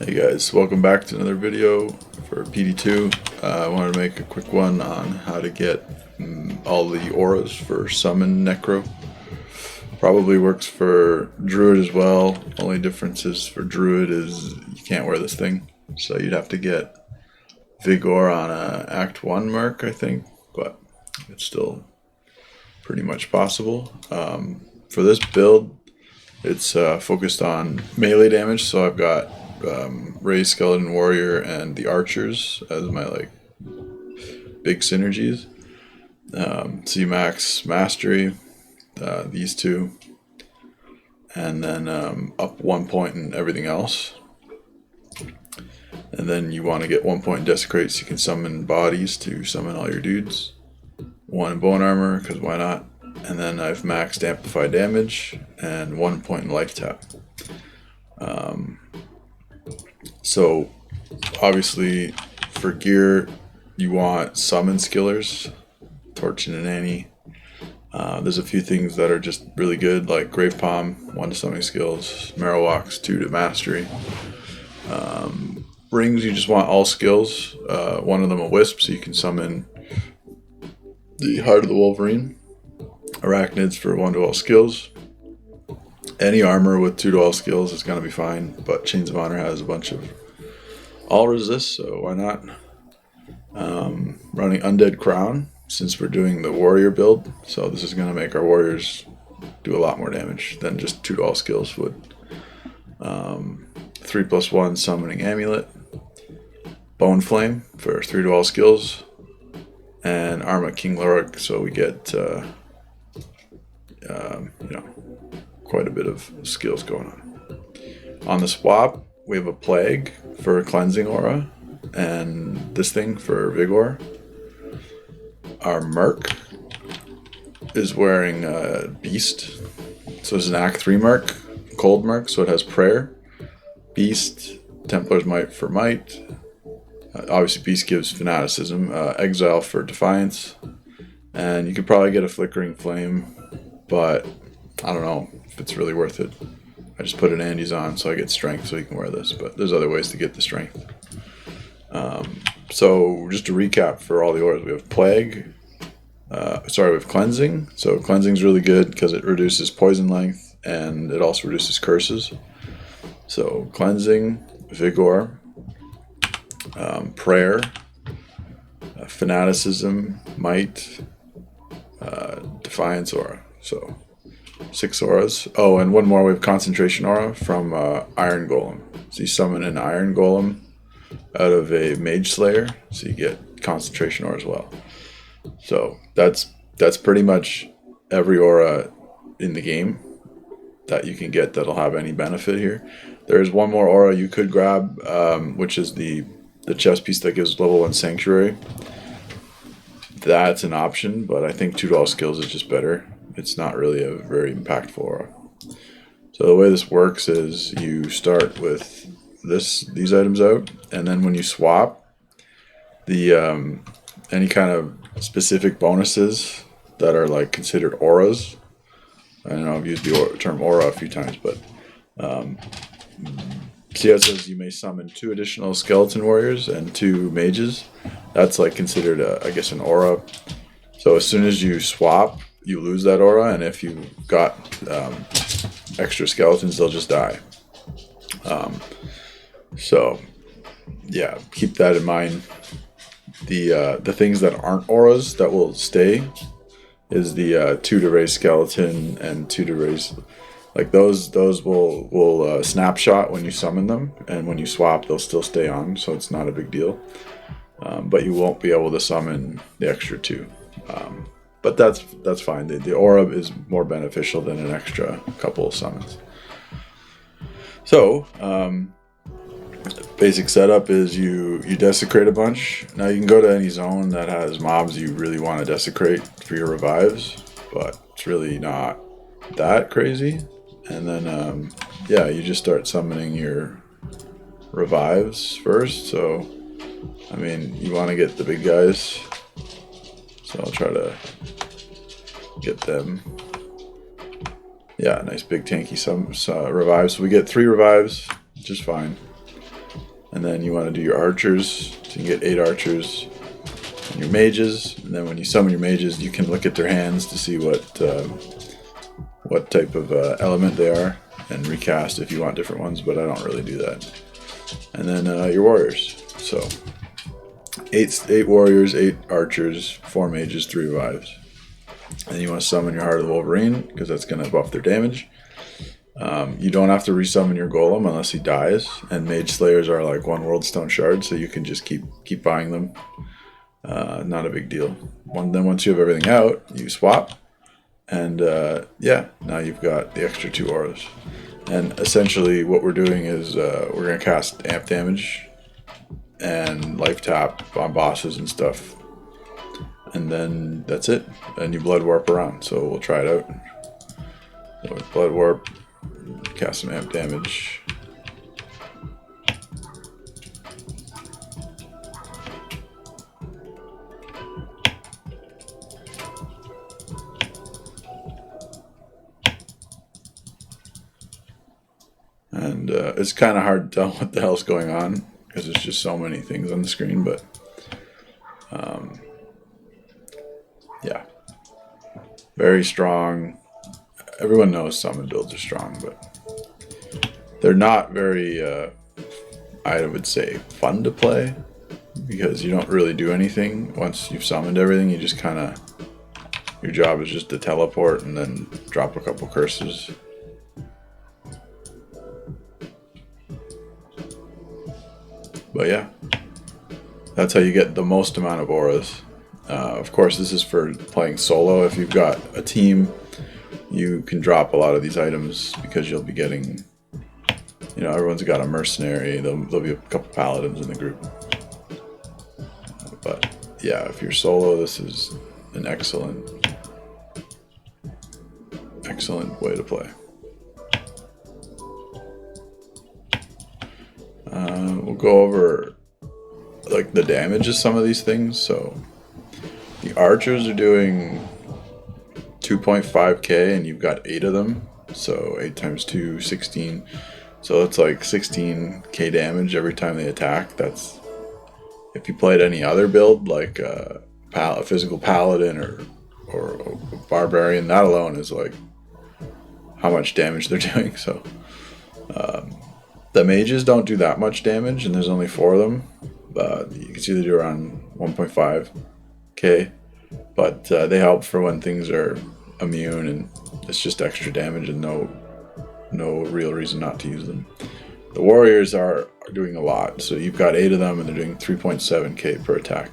Hey guys, welcome back to another video for PD2. I wanted to make a quick one on how to get all the auras for Summon Necro. Probably works for Druid as well. Only difference is for Druid is you can't wear this thing. So you'd have to get Vigor on a Act 1 mark, I think. But it's still pretty much possible. For this build, it's focused on melee damage, so I've got Ray, Skeleton Warrior, and the Archers as my big synergies. C-Max Mastery, these two, and then up 1 point in everything else. And then you want to get 1 point in Desecrate so you can summon bodies to summon all your dudes. 1 in Bone Armor, because why not? And then I've maxed Amplify Damage and 1 point in Life Tap. So obviously for gear you want summon skillers, Torch and Annie. There's a few things that are just really good, like Grave Palm, 1 to summoning skills, Marrow Walks, 2 to mastery. Rings, you just want all skills, 1 of them a Wisp, so you can summon the Heart of the Wolverine. Arachnids for 1 to all skills. Any armor with 2 to all skills is going to be fine, but Chains of Honor has a bunch of all resist, so why not? Running Undead Crown, since we're doing the warrior build, so this is going to make our warriors do a lot more damage than just 2 to all skills would. 3+1 Summoning Amulet. Bone Flame for 3 to all skills. And Arma King Loric, so we get quite a bit of skills going on. On the swap, we have a Plague for Cleansing Aura, and this thing for Vigor. Our Merc is wearing a Beast, so it's an Act 3 Merc, Cold Merc, so it has Prayer, Beast, Templar's Might for Might. Obviously Beast gives Fanaticism, Exile for Defiance, and you could probably get a Flickering Flame, but I don't know if it's really worth it. I just put an Andes on so I get strength so you can wear this, but there's other ways to get the strength. So just to recap for all the auras, we have Plague, we have Cleansing. So Cleansing is really good because it reduces poison length and it also reduces curses. So Cleansing, Vigor, Prayer, Fanaticism, Might, Defiance Aura. So 6 auras. Oh, and 1 more, we have Concentration Aura from Iron Golem. So you summon an Iron Golem out of a Mage Slayer, so you get Concentration Aura as well. So that's pretty much every aura in the game that you can get that'll have any benefit here. There's 1 more aura you could grab, which is the chest piece that gives level 1 Sanctuary. That's an option, but I think 2 to all skills is just better. It's not really a very impactful aura. So the way this works is you start with these items out, and then when you swap, the any kind of specific bonuses that are considered auras. I know I've used the term aura a few times, but see how it says you may summon 2 additional skeleton warriors and 2 mages. That's considered I guess an aura. So as soon as you swap, you lose that aura, and if you got extra skeletons, they'll just die. So yeah, keep that in mind. The things that aren't auras that will stay is the 2 to raise skeleton and 2 to raise, those will snapshot when you summon them, and when you swap they'll still stay on, so it's not a big deal. But you won't be able to summon the extra 2. But that's fine. The aura is more beneficial than an extra couple of summons. So basic setup is you desecrate a bunch. Now you can go to any zone that has mobs you really want to desecrate for your revives, but it's really not that crazy. And then yeah, you just start summoning your revives first. So I mean, you want to get the big guys, so I'll try to get them. Yeah, nice big tanky revives. So we get 3 revives, just fine. And then you want to do your archers, so you can get 8 archers. And your mages, and then when you summon your mages, you can look at their hands to see what type of element they are, and recast if you want different ones, but I don't really do that. And then your warriors. So 8 warriors, 8 archers, 4 mages, 3 revives. And you want to summon your Heart of the Wolverine, because that's going to buff their damage. You don't have to resummon your golem unless he dies, and mage slayers are like 1 world stone shard, so you can just keep buying them. Not a big deal. Then once you have everything out, you swap, and yeah, now you've got the extra 2 auras. And essentially what we're doing is we're going to cast amp damage and life tap on bosses and stuff, and then that's it. And you blood warp around, so we'll try it out. So with blood warp, cast some amp damage. And it's kind of hard to tell what the hell's going on because there's just so many things on the screen, but yeah, very strong. Everyone knows summon builds are strong, but they're not very, I would say, fun to play because you don't really do anything. Once you've summoned everything, you just kind of, your job is just to teleport and then drop a couple curses. But yeah, that's how you get the most amount of auras. Of course, this is for playing solo. If you've got a team, you can drop a lot of these items because you'll be getting, everyone's got a mercenary. There'll be a couple paladins in the group. But yeah, if you're solo, this is an excellent way to play. We'll go over like the damage of some of these things. So the archers are doing 2.5k and you've got 8 of them, so 8 times 2, 16. So it's like 16k damage every time they attack. That's if you played any other build like a physical paladin or a barbarian, that alone is like how much damage they're doing. So the mages don't do that much damage, and there's only 4 of them. You can see they do around 1.5k, but they help for when things are immune, and it's just extra damage and no real reason not to use them. The warriors are doing a lot, so you've got 8 of them, and they're doing 3.7k per attack.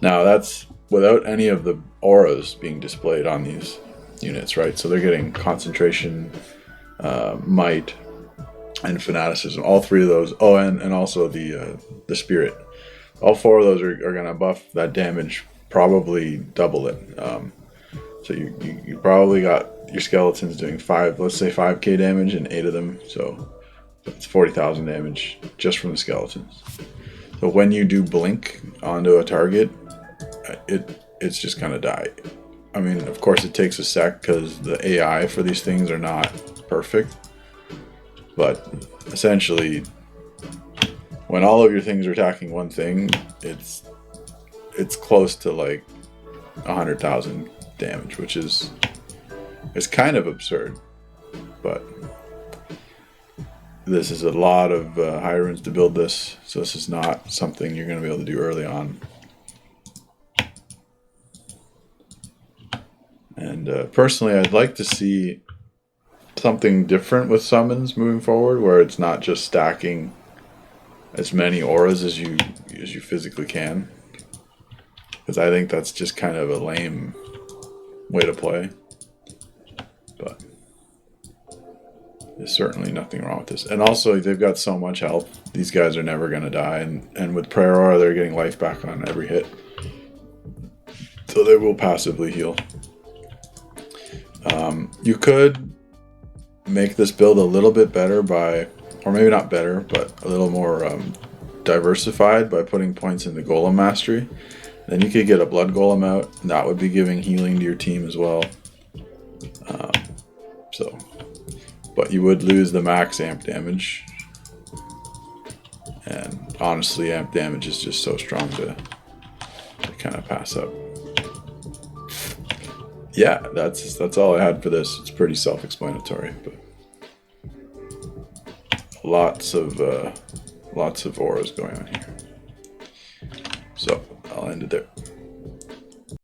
Now that's without any of the auras being displayed on these units, right? So they're getting concentration, might, and fanaticism, all 3 of those. Oh, and also the spirit. All 4 of those are going to buff that damage, probably double it. So you probably got your skeletons doing let's say 5k damage, and 8 of them, so it's 40,000 damage just from the skeletons. So when you do blink onto a target, it's just going to die. I mean, of course it takes a sec because the AI for these things are not perfect. But essentially, when all of your things are attacking one thing, it's close to like 100,000 damage, which is kind of absurd. But this is a lot of high runes to build this, so this is not something you're going to be able to do early on. And personally, I'd like to see something different with summons moving forward, where it's not just stacking as many auras as you physically can, because I think that's just kind of a lame way to play. But there's certainly nothing wrong with this. And also, they've got so much health, these guys are never going to die, and with prayer aura they're getting life back on every hit, so they will passively heal. You could make this build a little bit better or maybe not better, but a little more diversified by putting points into Golem Mastery. Then you could get a Blood Golem out, and that would be giving healing to your team as well. But you would lose the max amp damage. And honestly, amp damage is just so strong to kind of pass up. Yeah, that's all I had for this. It's pretty self-explanatory, but lots of auras going on here. So I'll end it there.